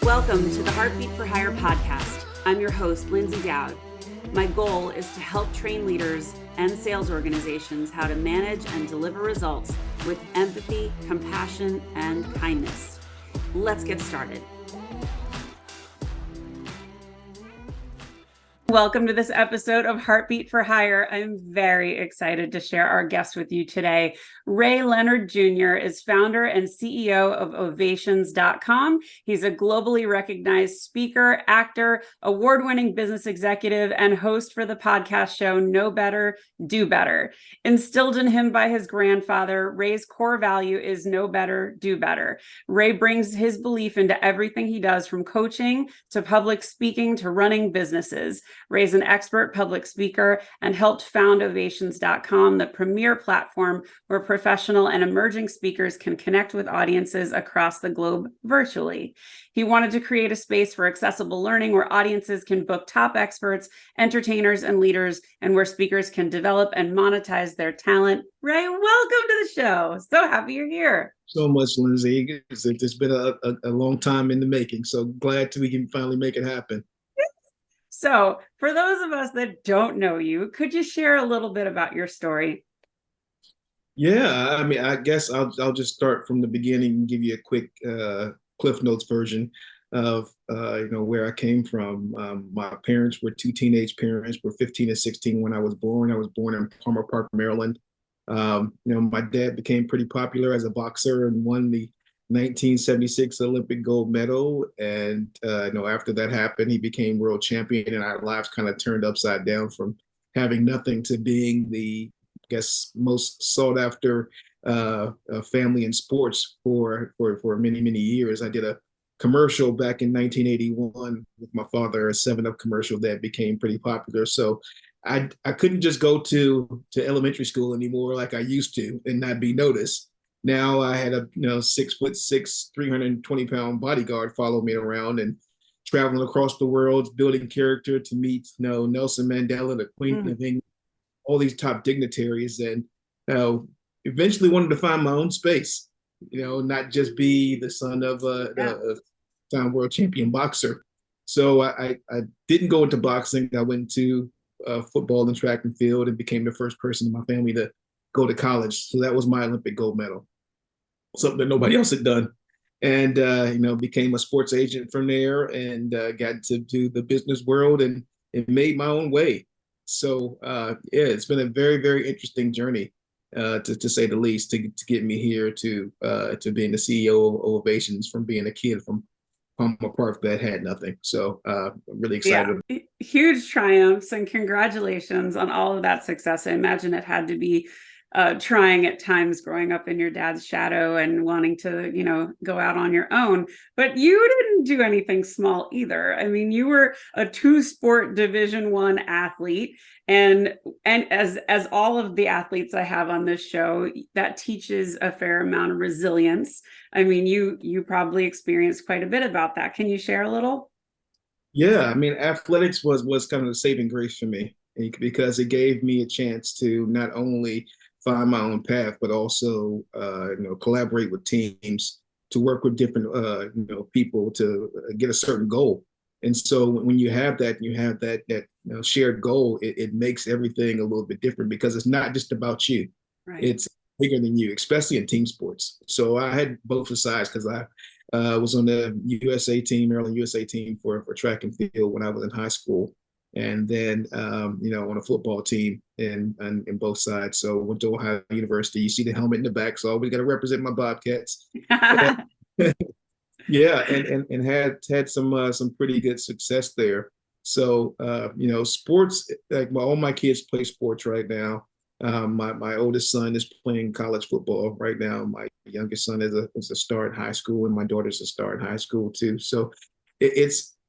Welcome to the Heartbeat for Hire podcast. I'm your host, Lyndsay Dowd. My goal is to help train leaders and sales organizations how to manage and deliver results with empathy, compassion, and kindness. Let's get started. Welcome to this episode of Heartbeat for Hire. I'm very excited to share our guest with you today. Ray Leonard Jr. is founder and CEO of Ovationz.com. He's a globally recognized speaker, actor, award-winning business executive, and host for the podcast show Know Better, Do Better. Instilled in him by his grandfather, Ray's core value is know better, do better. Ray brings his belief into everything he does, from coaching to public speaking to running businesses. Ray's an expert public speaker and helped found Ovationz.com, the premier platform where professional and emerging speakers can connect with audiences across the globe virtually. He wanted to create a space for accessible learning where audiences can book top experts, entertainers, and leaders, and where speakers can develop and monetize their talent. Ray, welcome to the show. So happy you're here. So much, Lindsay. It's been a long time in the making. So glad we can finally make it happen. So for those of us that don't know you, could you share a little bit about your story? Yeah, I mean, I guess I'll just start from the beginning and give you a quick Cliff Notes version of where I came from. My parents were two teenage parents, were 15 and 16 when I was born. I was born in Palmer Park, Maryland. My dad became pretty popular as a boxer and won the 1976 Olympic gold medal. And after that happened, he became world champion, and our lives kind of turned upside down from having nothing to being the, I guess, most sought after family in sports for many, many years. I did a commercial back in 1981 with my father, a 7-Up commercial that became pretty popular. So I couldn't just go to elementary school anymore like I used to and not be noticed. Now I had a 6'6", 320-pound bodyguard follow me around and traveling across the world, building character to meet Nelson Mandela, the Queen of England, all these top dignitaries, and eventually wanted to find my own space. Not just be the son of a time world champion boxer. So I didn't go into boxing. I went to football and track and field and became the first person in my family to go to college. So that was my Olympic gold medal, something that nobody else had done. And, became a sports agent from there and got to the business world and made my own way. So, it's been a very, very interesting journey, to say the least, to get me here to being the CEO of Ovationz, from being a kid from Palmer Park that had nothing. So I'm really excited. Yeah. Huge triumphs and congratulations on all of that success. I imagine it had to be trying at times growing up in your dad's shadow and wanting to, go out on your own. But you didn't do anything small either. I mean, you were a 2-sport Division I athlete. And as all of the athletes I have on this show, that teaches a fair amount of resilience. I mean, you probably experienced quite a bit about that. Can you share a little? Yeah, I mean, athletics was kind of the saving grace for me, because it gave me a chance to not only find my own path, but also, collaborate with teams, to work with different, people to get a certain goal. And so when you have that shared goal, it makes everything a little bit different, because it's not just about you. Right. It's bigger than you, especially in team sports. So I had both sides, because I was on the USA team, Maryland USA team for track and field when I was in high school. And then, on a football team in both sides. So went to Ohio University. You see the helmet in the back, so I always got to represent my Bobcats. Yeah, and had some pretty good success there. So sports, like all my kids play sports right now. My oldest son is playing college football right now. My youngest son is a star in high school, and my daughter's a star in high school too. So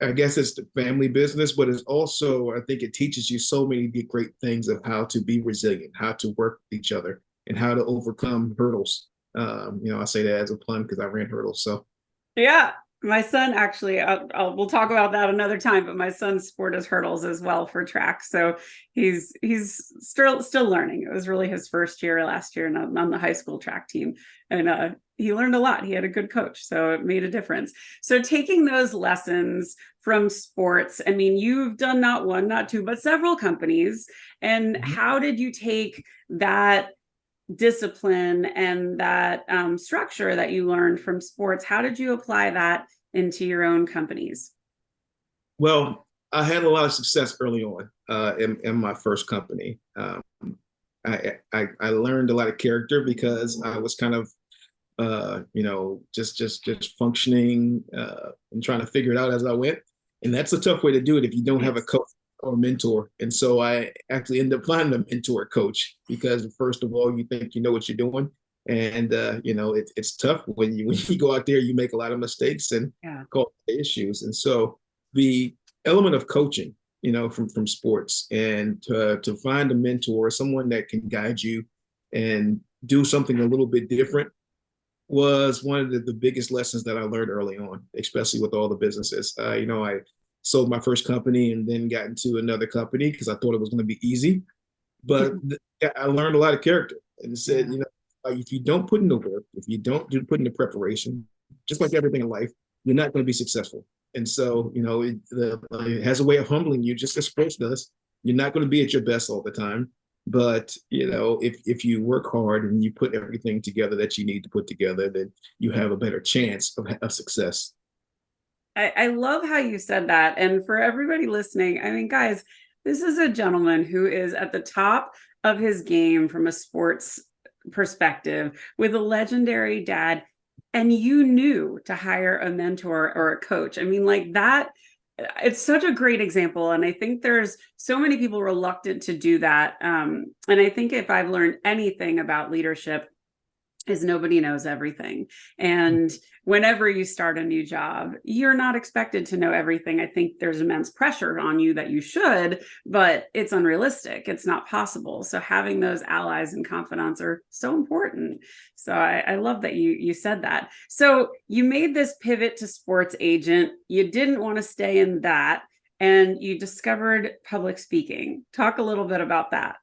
I guess it's the family business, but it's also, I think it teaches you so many great things of how to be resilient, how to work with each other, and how to overcome hurdles. I say that as a pun because I ran hurdles. So yeah, my son actually, we'll talk about that another time, but my son's sport is hurdles as well for track. So he's still learning. It was really his first year last year on the high school track team. And he learned a lot. He had a good coach, so it made a difference. So taking those lessons from sports, I mean, you've done not one, not two, but several companies. And Mhm. how did you take that discipline and that structure that you learned from sports? How did you apply that into your own companies? Well, I had a lot of success early on in my first company. I learned a lot of character because I was kind of just functioning and trying to figure it out as I went. And that's a tough way to do it if you don't have a Yes. coach or a mentor. And so I actually ended up finding a mentor coach because first of all, you think you know what you're doing. And it's tough when you go out there, you make a lot of mistakes and Yeah. cause issues. And so the element of coaching, from sports and to find a mentor, someone that can guide you and do something a little bit different was one of the biggest lessons that I learned early on, especially with all the businesses. I sold my first company and then got into another company because I thought it was going to be easy. But I learned a lot of character and said, Yeah. if you don't put in the work, if you don't put in the preparation, just like everything in life, you're not going to be successful. And so, it has a way of humbling you, just as sports does. You're not going to be at your best all the time. But if you work hard and you put everything together that you need to put together, then you have a better chance of success. I love how you said that. And for everybody listening, I mean, guys, this is a gentleman who is at the top of his game from a sports perspective with a legendary dad. And you knew to hire a mentor or a coach. I mean, like that, it's such a great example. And I think there's so many people reluctant to do that. And I think if I've learned anything about leadership, is nobody knows everything. And whenever you start a new job, you're not expected to know everything. I think there's immense pressure on you that you should, but it's unrealistic. It's not possible. So having those allies and confidants are so important. So I love that you said that. So you made this pivot to sports agent. You didn't want to stay in that, and you discovered public speaking. Talk a little bit about that.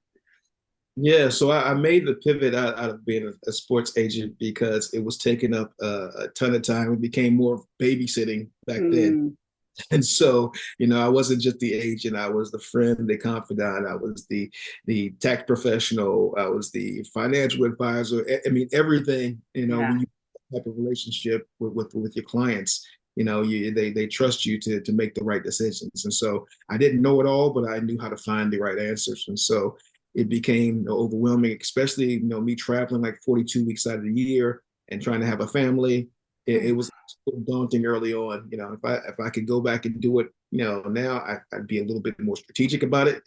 Yeah, so I made the pivot out of being a sports agent because it was taking up a ton of time. It became more of babysitting back then. Mm, And so, I wasn't just the agent, I was the friend, the confidant, I was the tax professional, I was the financial advisor. I mean, everything, yeah. when you have a relationship with your clients, they trust you to make the right decisions. And so I didn't know it all, but I knew how to find the right answers. And so it became overwhelming, especially, me traveling like 42 weeks out of the year and trying to have a family. It was daunting early on. If I could go back and do it, now I'd be a little bit more strategic about it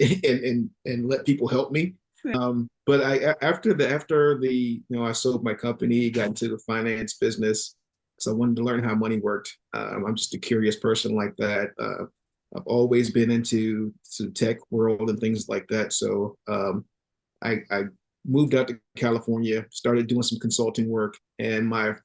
and let people help me. But after the I sold my company, got into the finance business, so I wanted to learn how money worked. I'm just a curious person like that. I've always been into tech world and things like that. So I moved out to California, started doing some consulting work, and my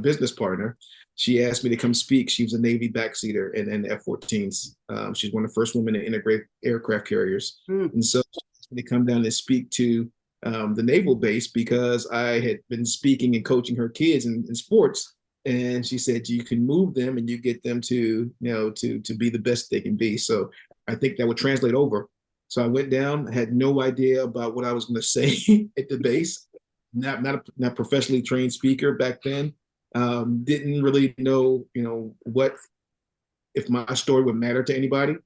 business partner, she asked me to come speak. She was a Navy backseater in F-14s. She's one of the first women to integrate aircraft carriers. Mm. And so she asked me to come down and speak to the naval base because I had been speaking and coaching her kids in sports. And she said, you can move them and you get them to be the best they can be. So I think that would translate over. So I went down, had no idea about what I was going to say at the base. Not professionally trained speaker back then. Didn't really know, what if my story would matter to anybody.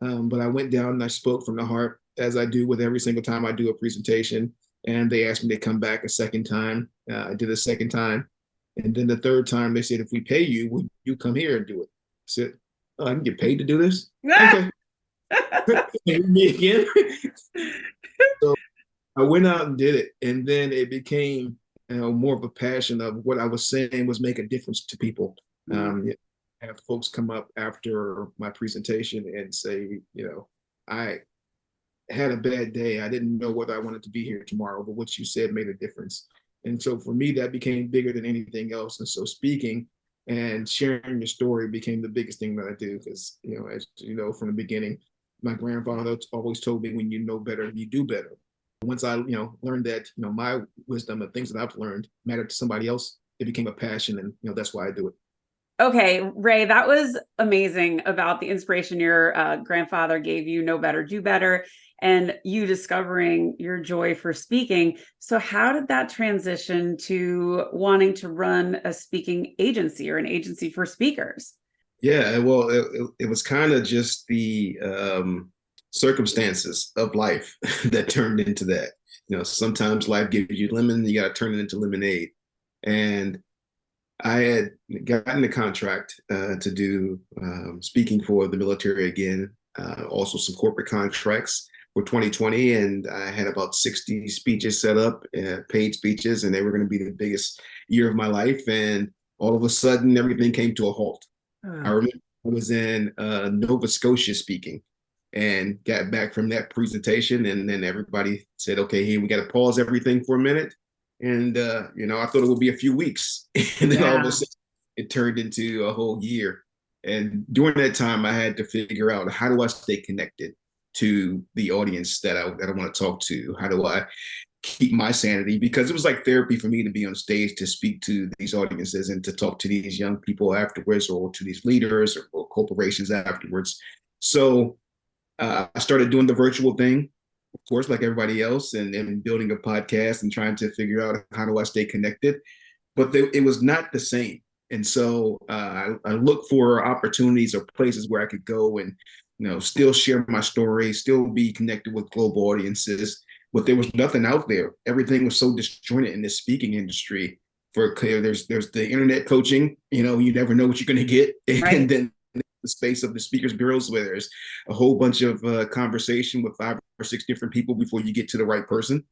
But I went down and I spoke from the heart, as I do with every single time I do a presentation. And they asked me to come back a second time. I did a second time. And then the third time, they said, if we pay you, will you come here and do it? I said, oh, I can get paid to do this? Okay. Me again. So I went out and did it. And then it became more of a passion of what I was saying was make a difference to people. Mm. Have folks come up after my presentation and say, I had a bad day. I didn't know whether I wanted to be here tomorrow, but what you said made a difference. And so for me, that became bigger than anything else. And so speaking and sharing your story became the biggest thing that I do. Because, as you know, from the beginning, my grandfather always told me, when you know better, you do better. Once I, learned that, my wisdom and things that I've learned matter to somebody else, it became a passion, and that's why I do it. Okay, Ray, that was amazing about the inspiration your grandfather gave you, know better, do better, and you discovering your joy for speaking. So, how did that transition to wanting to run a speaking agency or an agency for speakers? Yeah, well, it was kind of just the circumstances of life that turned into that. Sometimes life gives you lemon, you got to turn it into lemonade. And I had gotten a contract to do speaking for the military again, also some corporate contracts for 2020. And I had about 60 speeches set up, paid speeches, and they were going to be the biggest year of my life. And all of a sudden, everything came to a halt. I remember I was in Nova Scotia speaking and got back from that presentation. And then everybody said, okay, hey, we got to pause everything for a minute. And, I thought it would be a few weeks. And then all of a sudden, it turned into a whole year. And during that time, I had to figure out, how do I stay connected to the audience that I want to talk to? How do I keep my sanity? Because it was like therapy for me to be on stage, to speak to these audiences and to talk to these young people afterwards, or to these leaders or corporations afterwards. So I started doing the virtual thing, of course, like everybody else, and building a podcast and trying to figure out, how do I stay connected? But it was not the same. And so I looked for opportunities or places where I could go and, still share my story, still be connected with global audiences. But there was nothing out there. Everything was so disjointed in the speaking industry. There's the internet coaching, you never know what you're going to get. Right. And then the space of the speakers bureaus, where there's a whole bunch of conversation with 5 or 6 different people before you get to the right person.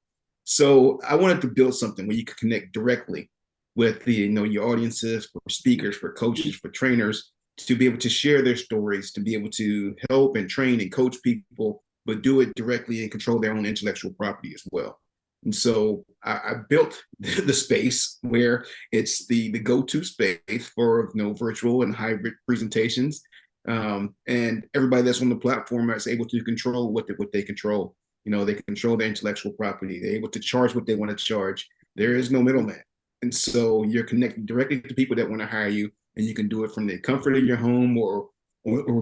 So I wanted to build something where you could connect directly with your audiences, for speakers, for coaches, for trainers, to be able to share their stories, to be able to help and train and coach people, but do it directly and control their own intellectual property as well. And so I built the space where it's the go-to space for virtual and hybrid presentations. And everybody that's on the platform is able to control what they control. They control their intellectual property. They're able to charge what they want to charge. There is no middleman. And so you're connected directly to people that want to hire you, and you can do it from the comfort of your home or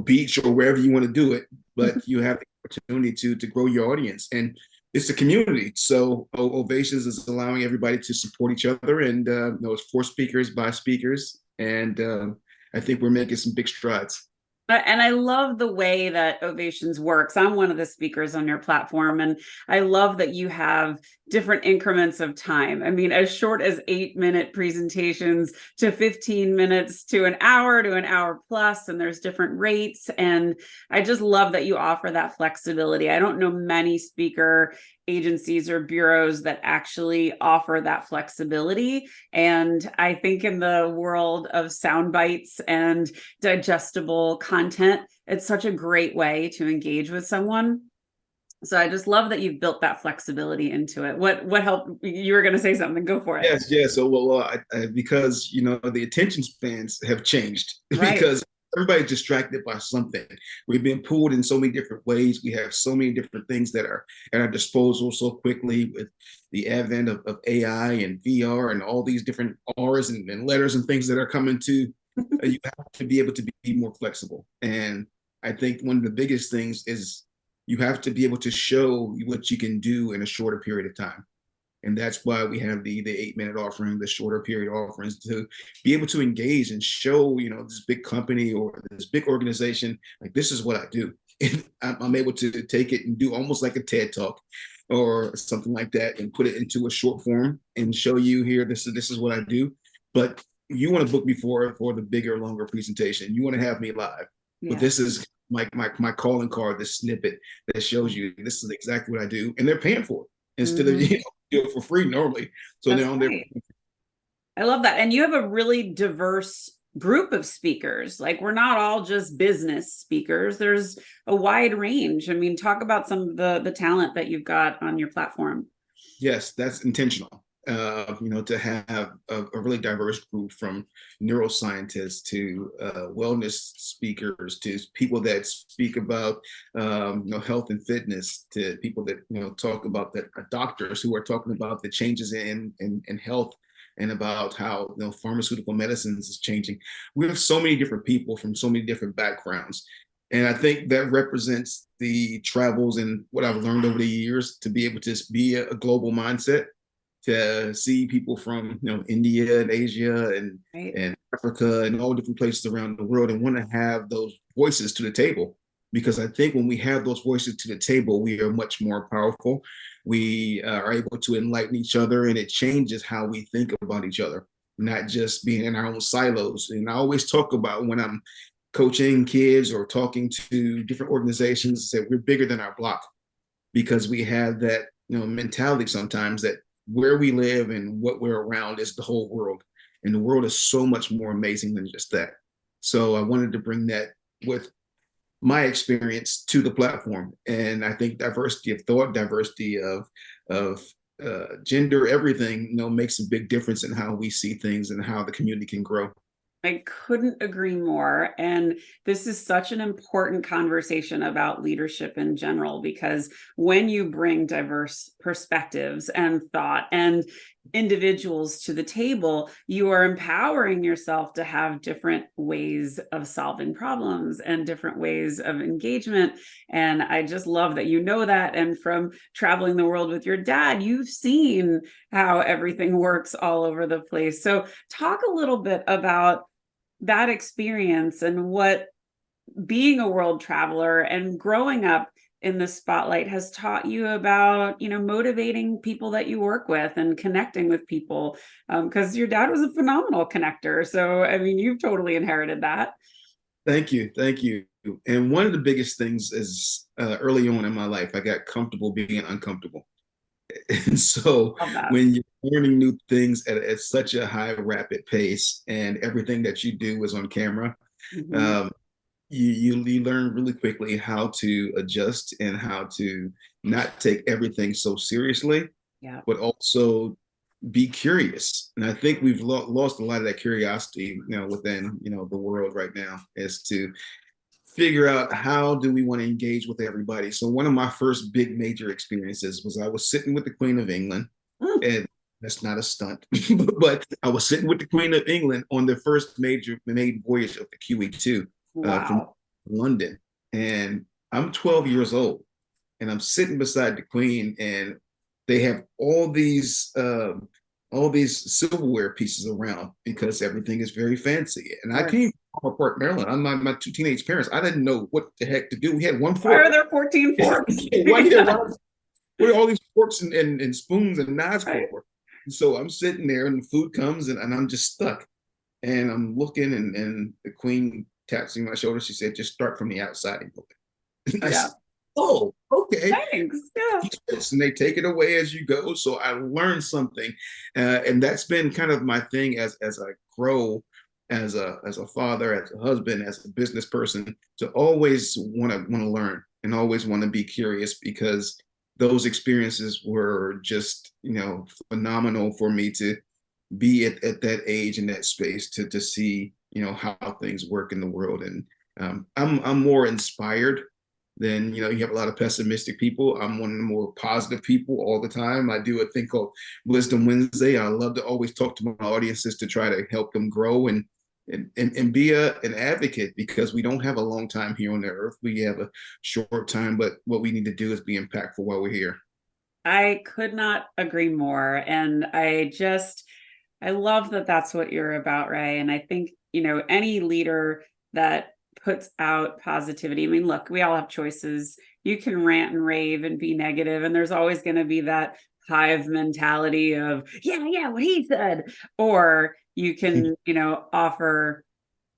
beach or wherever you want to do it. But you have the opportunity to grow your audience. And it's a community. So Ovationz is allowing everybody to support each other. And it's for speakers, by speakers. And I think we're making some big strides. And I love the way that Ovationz works. I'm one of the speakers on your platform, and I love that you have different increments of time. I mean, as short as 8-minute presentations to 15 minutes to an hour plus, and there's different rates. And I just love that you offer that flexibility. I don't know many speaker agencies or bureaus that actually offer that flexibility. And I think in the world of sound bites and digestible content, it's such a great way to engage with someone. So I just love that you've built that flexibility into it. What helped? You were going to say something. Go for it. Yes. So because the attention spans have changed, right. Because everybody's distracted by something. We've been pulled in so many different ways. We have so many different things that are at our disposal so quickly, with the advent of AI and VR and all these different R's and letters and things that are coming to. You have to be able to be more flexible. And I think one of the biggest things is you have to be able to show what you can do in a shorter period of time. And that's why we have the 8-minute offering, the shorter period offerings, to be able to engage and show, this big company or this big organization, like, this is what I do. And I'm able to take it and do almost like a TED Talk or something like that, and put it into a short form and show you, here, this is what I do. But you want to book me for the bigger, longer presentation. You want to have me live. Yeah. But this is my calling card, this snippet that shows you this is exactly what I do. And they're paying for it instead of do it for free normally. So That's they're on right. I love that. And you have a really diverse group of speakers. Like, we're not all just business speakers. There's a wide range. I mean, talk about some of the talent that you've got on your platform. Yes, that's intentional. To have a really diverse group, from neuroscientists to wellness speakers, to people that speak about health and fitness, to people that talk about that, doctors who are talking about the changes in health and about how pharmaceutical medicines is changing. We have so many different people from so many different backgrounds. And I think that represents the travels and what I've learned over the years to be able to be a global mindset, to see people from India and Asia Right. and Africa and all different places around the world, and want to have those voices to the table. Because I think when we have those voices to the table, we are much more powerful. We are able to enlighten each other, and it changes how we think about each other, not just being in our own silos. And I always talk about when I'm coaching kids or talking to different organizations that we're bigger than our block, because we have that mentality sometimes that where we live and what we're around is the whole world, and the world is so much more amazing than just that. So I wanted to bring that with my experience to the platform, and I think diversity of thought, diversity of gender, everything makes a big difference in how we see things and how the community can grow. I couldn't agree more. And this is such an important conversation about leadership in general, because when you bring diverse perspectives and thought and individuals to the table, you are empowering yourself to have different ways of solving problems and different ways of engagement. And I just love that you know that. And from traveling the world with your dad, you've seen how everything works all over the place. So talk a little bit about that experience and what being a world traveler and growing up in the spotlight has taught you about, motivating people that you work with and connecting with people. Because your dad was a phenomenal connector. So, I mean, you've totally inherited that. Thank you, thank you. And one of the biggest things is early on in my life, I got comfortable being uncomfortable. And so Love that. when you're learning new things at such a high, rapid pace, and everything that you do is on camera, Mhm. um, you learn really quickly how to adjust and how to not take everything so seriously, Yeah. but also be curious. And I think we've lost a lot of that curiosity, within the world right now, is to figure out how do we want to engage with everybody. So one of my first big major experiences was I was sitting with the Queen of England, Mm. and that's not a stunt, but I was sitting with the Queen of England on the first major maiden voyage of the QE2 from Wow. London, and I'm 12 years old, and I'm sitting beside the Queen, and they have all these silverware pieces around because everything is very fancy. And I Sure. came from Port Maryland. I'm my two teenage parents. I didn't know what the heck to do. We had one Why fork. are there 14 forks? One here, what are all these forks and spoons and knives Right. for? So I'm sitting there, and the food comes, and I'm just stuck. And I'm looking, and the Queen taps me on my shoulder. She said, "Just start from the outside." And I Yeah. said, "Oh, okay." Thanks. Yeah. And they take it away as you go. So I learned something, and that's been kind of my thing as I grow as a father, as a husband, as a business person, to always want to learn and always want to be curious, because those experiences were just phenomenal for me to be at that age and that space to see how things work in the world. And I'm more inspired than you have a lot of pessimistic people. I'm one of the more positive people all the time. I do a thing called Wisdom Wednesday. I love to always talk to my audiences to try to help them grow and be an advocate, because we don't have a long time here on the earth. We have a short time, but what we need to do is be impactful while we're here. I could not agree more. And I love that that's what you're about, Ray. And I think, any leader that puts out positivity, I mean, look, we all have choices. You can rant and rave and be negative, and there's always going to be that hive mentality of, yeah, yeah, what he said. Or you can, offer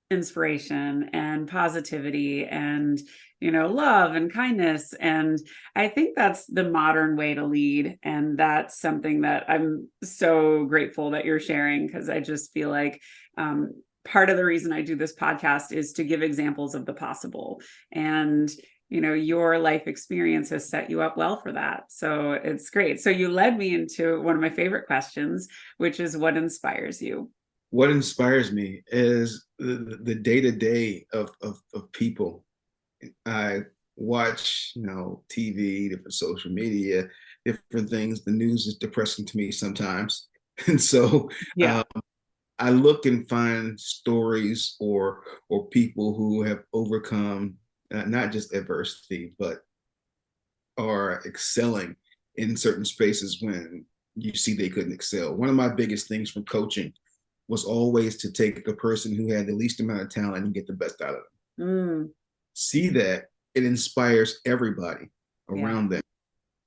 inspiration and positivity and love and kindness. And I think that's the modern way to lead, and that's something that I'm so grateful that you're sharing, because I just feel like part of the reason I do this podcast is to give examples of the possible. And your life experience has set you up well for that, so it's great. So you led me into one of my favorite questions, which is, what inspires you? What inspires me is the day-to-day of people. I watch, TV, different social media, different things. The news is depressing to me sometimes. And so Yeah. I look and find stories or people who have overcome not just adversity, but are excelling in certain spaces when you see they couldn't excel. One of my biggest things from coaching was always to take the person who had the least amount of talent and get the best out of them. Mm, See that it inspires everybody yeah. around them.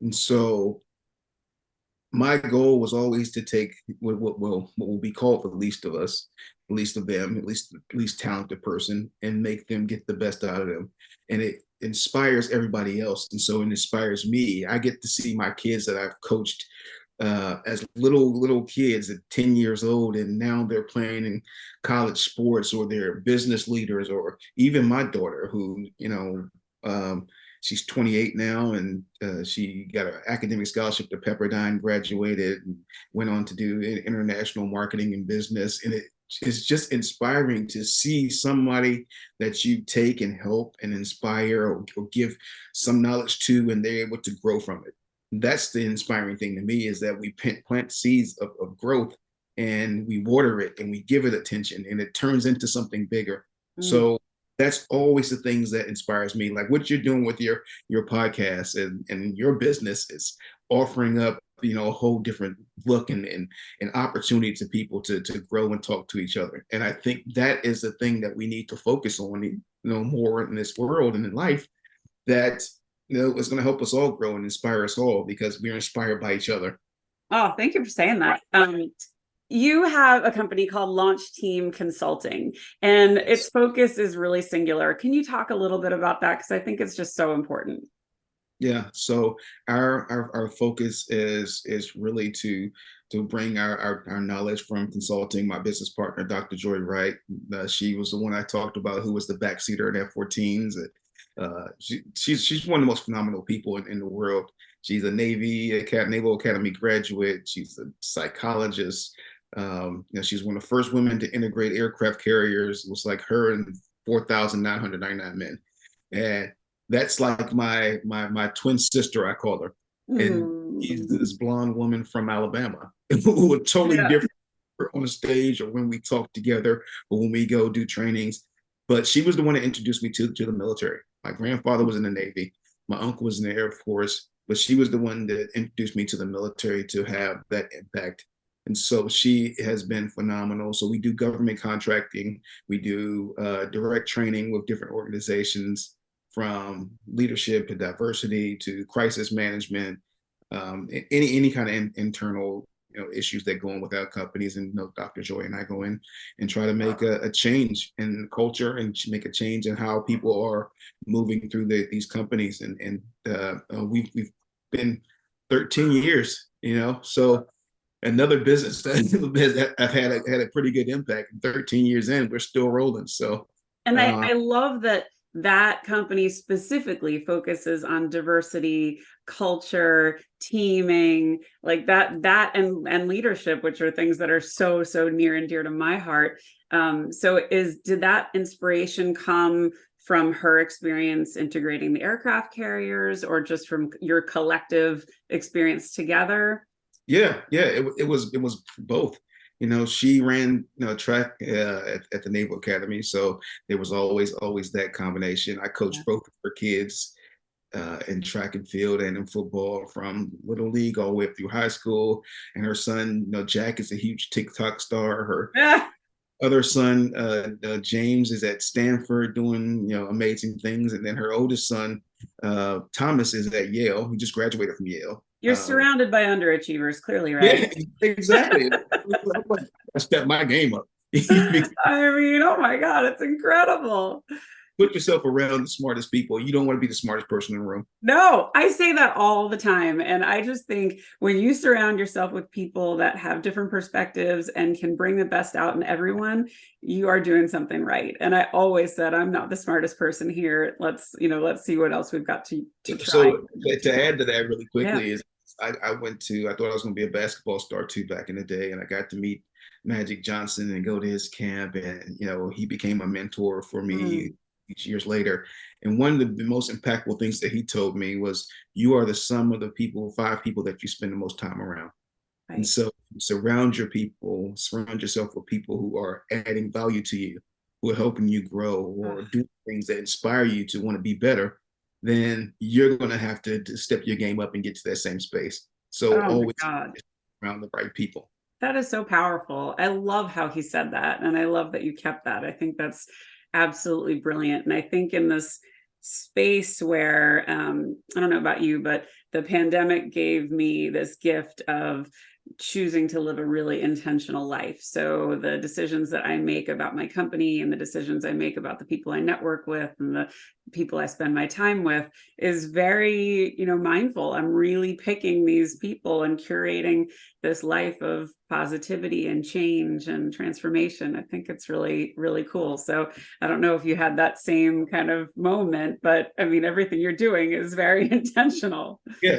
And so my goal was always to take what will be called the least of us, the least of them, at least talented person, and make them get the best out of them. And it inspires everybody else. And so it inspires me. I get to see my kids that I've coached as little kids at 10 years old, and now they're playing in college sports, or they're business leaders, or even my daughter who, she's 28 now, and she got an academic scholarship to Pepperdine, graduated, and went on to do international marketing and business. And it's just inspiring to see somebody that you take and help and inspire, or give some knowledge to, and they're able to grow from it. That's the inspiring thing to me, is that we plant seeds of growth, and we water it, and we give it attention, and it turns into something bigger. Mm. So that's always the things that inspires me, like what you're doing with your podcast, and your business is offering up, a whole different look and opportunity to people to grow and talk to each other. And I think that is the thing that we need to focus on, more in this world and in life, that it's going to help us all grow and inspire us all, because we're inspired by each other. Oh, thank you for saying that. You have a company called Launch Team Consulting, and its focus is really singular. Can you talk a little bit about that? Because I think it's just so important. Yeah. So our focus is really to bring our knowledge from consulting. My business partner, Dr. Joy Wright, she was the one I talked about, who was the backseater at F-14s. She's one of the most phenomenal people in the world. She's a Naval Academy graduate. She's a psychologist. She's one of the first women to integrate aircraft carriers. It was like her and 4,999 men. And that's like my twin sister, I call her. And she's Mm. this blonde woman from Alabama who are totally Yeah. different on the stage, or when we talk together, or when we go do trainings. But she was the one that introduced me to the military. My grandfather was in the Navy. My uncle was in the Air Force, but she was the one that introduced me to the military to have that impact. And so she has been phenomenal. So we do government contracting. We do direct training with different organizations, from leadership to diversity to crisis management, any kind of internal issues that go on with our companies. And Dr. Joy and I go in and try to make a change in culture, and make a change in how people are moving through these companies. And we've been 13 years, so another business that I've had a pretty good impact. 13 years in, we're still rolling. So And uh, I love that that company specifically focuses on diversity, culture, teaming, like that and leadership, which are things that are so near and dear to my heart. Did that inspiration come from her experience integrating the aircraft carriers, or just from your collective experience together? yeah, it was both. She ran track at the Naval Academy, so there was always that combination. I Yeah. coached both of her kids in track and field and in football, from little league all the way up through high school. And her son, Jack, is a huge TikTok star. Her other son, James, is at Stanford doing amazing things. And then her oldest son, Thomas, is at Yale. He just graduated from Yale. You're surrounded by underachievers, clearly, right? Yeah, exactly. I stepped my game up. I mean, oh my God, it's incredible. Put yourself around the smartest people. You don't want to be the smartest person in the room. No, I say that all the time. And I just think when you surround yourself with people that have different perspectives and can bring the best out in everyone, you are doing something right. And I always said, I'm not the smartest person here. Let's see what else we've got to try. So to add to that really Yeah. quickly is I thought I was going to be a basketball star too back in the day, and I got to meet Magic Johnson and go to his camp, and he became a mentor for me Mm. years later. And one of the most impactful things that he told me was, "You are the sum of the 5 people that you spend the most time around." And so surround yourself with people who are adding value to you, who are helping you grow or do things that inspire you to want to be better, then you're going to have to step your game up and get to that same space. So Oh my always God. around the right people. That is so powerful. I love how he said that. And I love that you kept that. I think that's absolutely brilliant. And I think in this space where, I don't know about you, but the pandemic gave me this gift of choosing to live a really intentional life. So the decisions that I make about my company and the decisions I make about the people I network with and the people I spend my time with is very, mindful. I'm really picking these people and curating this life of positivity and change and transformation. I think it's really, really cool. So I don't know if you had that same kind of moment, but I mean, everything you're doing is very intentional. Yeah,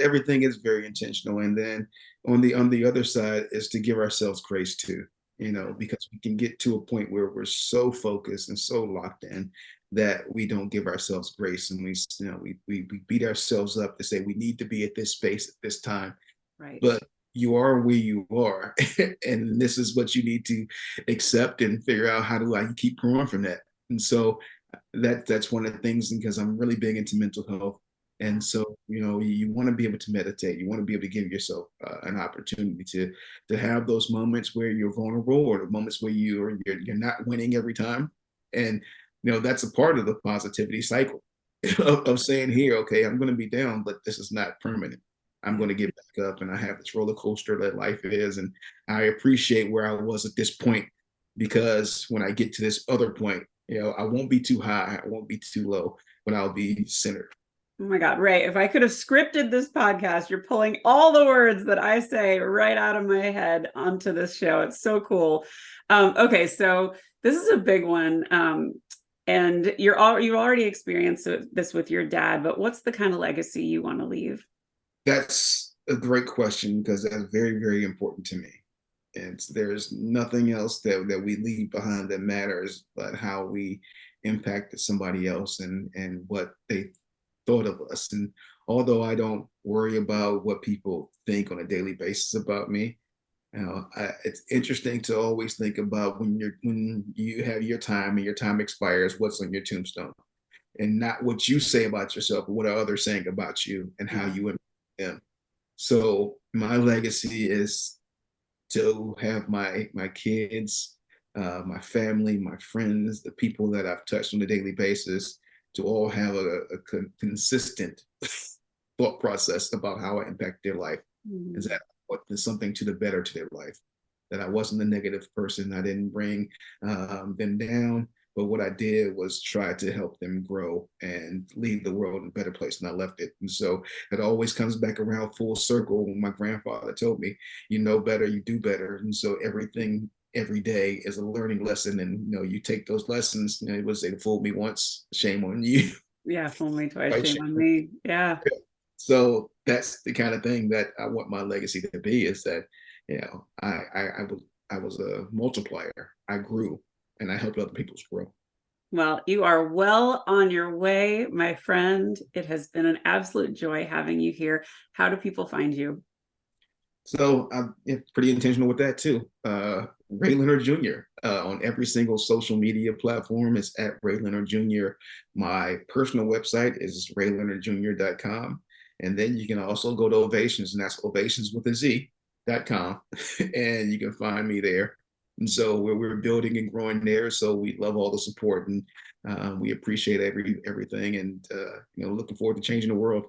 everything is very intentional. And then on the other side is to give ourselves grace too, because we can get to a point where we're so focused and so locked in that we don't give ourselves grace, and we beat ourselves up to say we need to be at this space at this time. Right. But you are where you are, and this is what you need to accept and figure out, how do I keep growing from that? And so that's one of the things, because I'm really big into mental health. And so, you want to be able to meditate. You want to be able to give yourself an opportunity to have those moments where you're vulnerable, or the moments where you're not winning every time. And that's a part of the positivity cycle of saying, here, okay, I'm going to be down, but this is not permanent. I'm going to get back up, and I have this roller coaster that life is. And I appreciate where I was at this point, because when I get to this other point, I won't be too high, I won't be too low, but I'll be centered. Oh my God, Ray, if I could have scripted this podcast, you're pulling all the words that I say right out of my head onto this show. It's so cool. Okay, so this is a big one. And you already experienced this with your dad, but what's the kind of legacy you want to leave? That's a great question, because that's very, very important to me. And there's nothing else that we leave behind that matters but how we impacted somebody else and what they thought of us. And although I don't worry about what people think on a daily basis about me, it's interesting to always think about when you have your time and your time expires, what's on your tombstone, and not what you say about yourself, but what are others saying about you and how you impact them. So my legacy is to have my kids, my family, my friends, the people that I've touched on a daily basis, to all have a consistent thought process about how I impact their life. Is that there's something to the better to their life, that I wasn't a negative person. I didn't bring them down, but what I did was try to help them grow and leave the world in a better place than I left it. And so it always comes back around full circle when my grandfather told me, you know better, you do better. And so everything every day is a learning lesson. And you take those lessons. It was, they fooled me once, shame on you. Yeah, fool me twice, shame on me. Yeah. So that's the kind of thing that I want my legacy to be, is that I was a multiplier. I grew, and I helped other people grow. Well, you are well on your way, my friend. It has been an absolute joy having you here. How do people find you? So I'm pretty intentional with that too. Ray Leonard Jr. On every single social media platform is at Ray Leonard Jr. My personal website is rayleonardjr.com. And then you can also go to Ovationz, and that's Ovationz with a Z.com. And you can find me there. And so we're building and growing there. So we love all the support, and we appreciate everything, and looking forward to changing the world.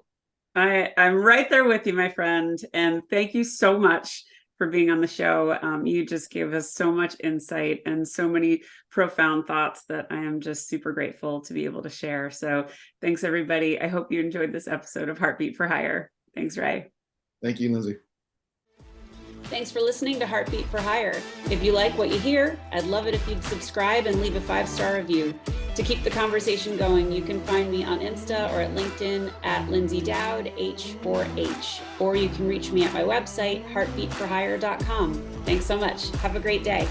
I'm right there with you, my friend. And thank you so much for being on the show. You just gave us so much insight and so many profound thoughts that I am just super grateful to be able to share. So thanks, everybody. I hope you enjoyed this episode of Heartbeat for Hire. Thanks, Ray. Thank you, Lyndsay. Thanks for listening to Heartbeat for Hire. If you like what you hear, I'd love it if you'd subscribe and leave a 5-star review. To keep the conversation going, you can find me on Insta or at LinkedIn at Lyndsay Dowd, H4H. Or you can reach me at my website, heartbeatforhire.com. Thanks so much. Have a great day.